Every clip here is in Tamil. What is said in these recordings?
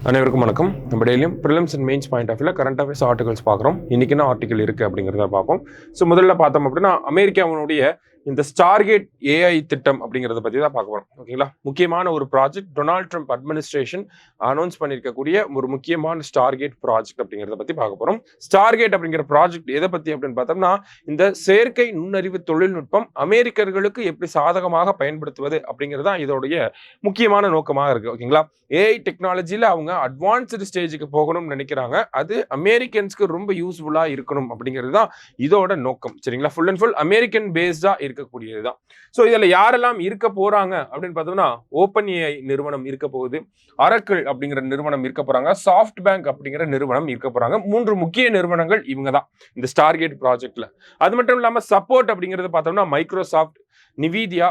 அனைவருக்கும் வணக்கம். நம்ம டெய்லியும் prelims and mains point of வியூல கரண்ட் அஃபேர்ஸ் ஆர்டிகல்ஸ் பார்க்குறோம். இன்னைக்கு என்ன ஆர்டிகல் இருக்குது அப்படிங்கிறத பார்ப்போம். ஸோ முதல்ல பார்த்தோம் அப்படின்னா அமெரிக்காவினுடைய இந்த ஸ்டார்கேட் ஏஐ திட்டம் அப்படிங்கிறத பற்றி தான் பார்க்க போகிறோம். ஓகேங்களா, முக்கியமான ஒரு project Donald Trump administration announce பண்ணியிருக்கக்கூடிய ஒரு முக்கியமான ஸ்டார்கேட் ப்ராஜெக்ட் அப்படிங்கிறத பற்றி பார்க்க போகிறோம். ஸ்டார்கேட் அப்படிங்கிற ப்ராஜெக்ட் எதை பற்றி அப்படின்னு பார்த்தோம்னா, இந்த செயற்கை நுண்ணறிவு தொழில்நுட்பம் அமெரிக்கர்களுக்கு எப்படி சாதகமாக பயன்படுத்துவது அப்படிங்கிறது தான் இதோடைய முக்கியமான நோக்கமாக இருக்குது. ஓகேங்களா, ஏஐ டெக்னாலஜியில் அவங்க அட்வான்ஸ்டு ஸ்டேஜுக்கு போகணும்னு நினைக்கிறாங்க. அது அமெரிக்கன்ஸ்க்கு ரொம்ப யூஸ்ஃபுல்லாக இருக்கணும் அப்படிங்கிறது தான் இதோட நோக்கம். சரிங்களா, ஃபுல் அண்ட் ஃபுல் அமெரிக்கன் பேஸ்டாக இருக்கக்கூடியது தான். ஸோ இதில் யாரெல்லாம் இருக்க போகிறாங்க அப்படின்னு பார்த்தோம்னா, ஓப்பன் ஏஐ நிறுவனம் இருக்க போகுது, அரக்கிள் அப்படிங்கிற நிறுவனம் இருக்க போகிறாங்க, சாஃப்ட் பேங்க் அப்படிங்கிற நிறுவனம் இருக்க போகிறாங்க. 3 முக்கிய நிறுவனங்கள் இவங்க தான் இந்த ஸ்டார்கேட் ப்ராஜெக்டில். அது மட்டும் இல்லாமல் சப்போர்ட் அப்படிங்கிறது பார்த்தோம்னா மைக்ரோசாஃப்ட், நிவிடியா,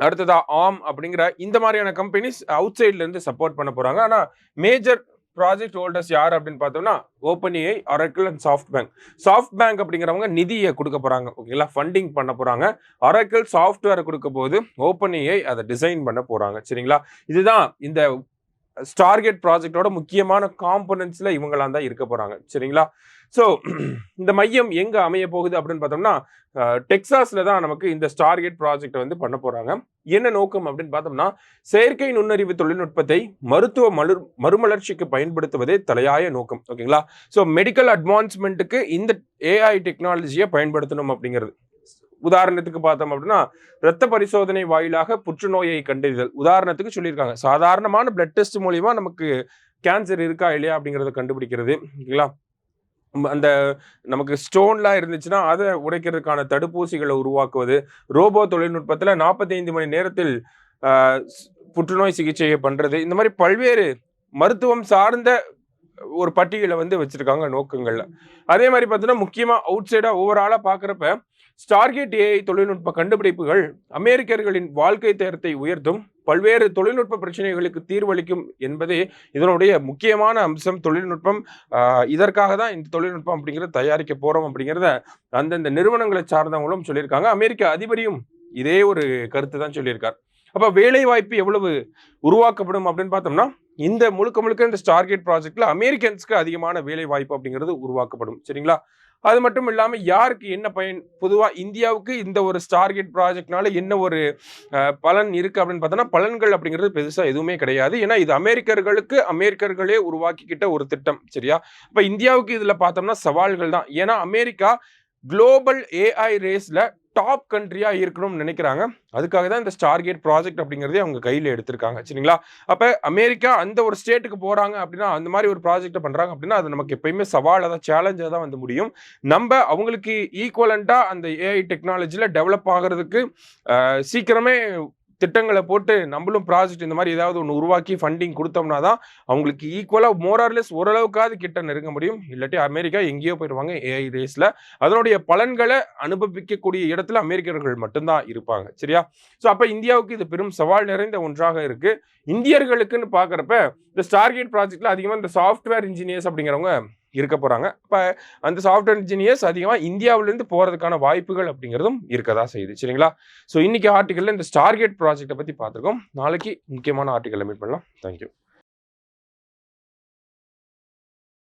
அடுத்ததா ஆம் அப்படிங்கிற இந்த மாதிரியான கம்பெனிஸ் அவுட் சைட்ல இருந்து சப்போர்ட் பண்ண போறாங்க. ஆனா மேஜர் ப்ராஜெக்ட் ஹோல்டர்ஸ் யார் அப்படின்னு பார்த்தோம்னா Open AI, Oracle and SoftBank. SoftBank அப்படிங்கிறவங்க நிதியை கொடுக்க போறாங்க. ஓகேங்களா, ஃபண்டிங் பண்ண போறாங்க. அரக்கிள் சாஃப்ட்வேரை கொடுக்க போது ஓப்பன் ஏஐ அதை டிசைன் பண்ண போறாங்க. சரிங்களா, இதுதான் இந்த ஸ்டார்கேட் ப்ராஜெக்டோட முக்கியமான காம்பனன்ட்ஸ்ல இவங்களாம் தான் இருக்க போறாங்க. சரிங்களா, ஸோ இந்த மையம் எங்க அமைய போகுது அப்படின்னு பார்த்தோம்னா டெக்சாஸ்ல தான் நமக்கு இந்த ஸ்டார்கேட் ப்ராஜெக்ட் வந்து பண்ண போறாங்க. என்ன நோக்கம் அப்படின்னு பார்த்தோம்னா, செயற்கை நுண்ணறிவு தொழில்நுட்பத்தை மருத்துவ மறுமலர்ச்சிக்கு பயன்படுத்துவதே தலையாய நோக்கம். ஓகேங்களா, ஸோ மெடிக்கல் அட்வான்ஸ்மெண்ட்டுக்கு இந்த ஏஐ டெக்னாலஜியை பயன்படுத்தணும் அப்படிங்கிறது. உதாரணத்துக்கு பார்த்தோம் அப்படின்னா, இரத்த பரிசோதனை வாயிலாக புற்றுநோயை கண்டறிதல் உதாரணத்துக்கு சொல்லியிருக்காங்க. சாதாரணமான பிளட் டெஸ்ட் மூலியமா நமக்கு கேன்சர் இருக்கா இல்லையா அப்படிங்கிறத கண்டுபிடிக்கிறது. ஓகேங்களா, அந்த நமக்கு ஸ்டோன்லாம் இருந்துச்சுன்னா அதை உடைக்கிறதுக்கான தடுப்பூசிகளை உருவாக்குவது, ரோபோ தொழில்நுட்பத்தில் 45 மணி நேரத்தில் புற்றுநோய் சிகிச்சையை பண்றது, இந்த மாதிரி பல்வேறு மருத்துவம் சார்ந்த ஒரு பட்டியலை வந்து வச்சிருக்காங்க நோக்கங்கள்ல. அதே மாதிரி பார்த்தீங்கன்னா முக்கியமா அவுட் சைடா ஓவராலா பாக்குறப்ப ஸ்டார்கேட் ஏஐ தொழில்நுட்ப கண்டுபிடிப்புகள் அமெரிக்கர்களின் வாழ்க்கை தரத்தை உயர்த்தும், பல்வேறு தொழில்நுட்ப பிரச்சனைகளுக்கு தீர்வளிக்கும் என்பதே இதனுடைய முக்கியமான அம்சம். தொழில்நுட்பம் இதற்காக தான் இந்த தொழில்நுட்பம் அப்படிங்கிறத தயாரிக்க போறோம் அப்படிங்கிறத அந்தந்த நிறுவனங்களை சார்ந்தவங்களும் சொல்லியிருக்காங்க. அமெரிக்க அதிபரியும் இதே ஒரு கருத்து தான் சொல்லியிருக்கார். அப்ப வேலை வாய்ப்பு எவ்வளவு உருவாக்கப்படும் அப்படின்னு பார்த்தோம்னா, இந்த முழுக்க இந்த ஸ்டார்கேட் ப்ராஜெக்ட்ல அமெரிக்கன்ஸ்க்கு அதிகமான வேலை வாய்ப்பு அப்படிங்கிறது உருவாக்கப்படும். சரிங்களா, அது மட்டும் இல்லாம யாருக்கு என்ன பயன், பொதுவா இந்தியாவுக்கு இந்த ஒரு ஸ்டார்கேட் ப்ராஜெக்ட்னால என்ன ஒரு பலன் இருக்கு அப்படின்னு பார்த்தோம்னா, பலன்கள் அப்படிங்கிறது பெருசா எதுவுமே கிடையாது. ஏன்னா இது அமெரிக்கர்களுக்கு அமெரிக்கர்களே உருவாக்கிக்கிட்ட ஒரு திட்டம். சரியா, அப்ப இந்தியாவுக்கு இதுல பார்த்தோம்னா சவால்கள் தான். ஏன்னா அமெரிக்கா குளோபல் ஏஐ ரேஸ்ல டாப் கண்ட்ரியா இருக்கணும்னு நினைக்கிறாங்க. அதுக்காக தான் இந்த ஸ்டார்கேட் ப்ராஜெக்ட் அப்படிங்கிறதே அவங்க கையில் எடுத்திருக்காங்க. சரிங்களா, அப்ப அமெரிக்கா அந்த ஒரு ஸ்டேட்டுக்கு போறாங்க அப்படின்னா, அந்த மாதிரி ஒரு ப்ராஜெக்ட் பண்றாங்க அப்படின்னா, அது நமக்கு எப்பயுமே சவாலாக தான், சேலஞ்சாக தான் வந்து முடியும். நம்ம அவங்களுக்கு ஈக்குவலண்டா அந்த ஏஐ டெக்னாலஜில டெவலப் ஆகிறதுக்கு சீக்கிரமே திட்டங்களை போட்டு நம்மளும் ப்ராஜெக்ட் இந்த மாதிரி ஏதாவது ஒன்று உருவாக்கி ஃபண்டிங் கொடுத்தோம்னா தான் அவங்களுக்கு ஈக்குவலாக மோரார்லெஸ் ஓரளவுக்காவது கிட்ட நெருங்க முடியும். இல்லாட்டி அமெரிக்கா எங்கேயோ போயிடுவாங்க ஏஐ ரேஸில். அதனுடைய பலன்களை அனுபவிக்கக்கூடிய இடத்துல அமெரிக்கர்கள் மட்டும்தான் இருப்பாங்க. சரியா, ஸோ அப்போ இந்தியாவுக்கு இது பெரும் சவால் நிறைந்த ஒன்றாக இருக்கு. இந்தியர்களுக்குன்னு பார்க்குறப்ப இந்த ஸ்டார்கேட் ப்ராஜெக்ட்ல அதிகமாக இந்த சாஃப்ட்வேர் இன்ஜினியர்ஸ் அப்படிங்கிறவங்க இருக்க போறாங்க. இப்போ அந்த சாஃப்ட்வேர் இன்ஜினியர்ஸ் அதிகமாக இந்தியாவிலேருந்து போறதுக்கான வாய்ப்புகள் அப்படிங்கிறதும் இருக்கதா செய்யுது. சரிங்களா, ஸோ இன்னைக்கு ஆர்டிக்கல்ல இந்த ஸ்டார்கேட் ப்ராஜெக்டை பற்றி பார்த்துருக்கோம். நாளைக்கு முக்கியமான ஆர்டிக்கல்ல மீட் பண்ணலாம். தேங்க்யூ.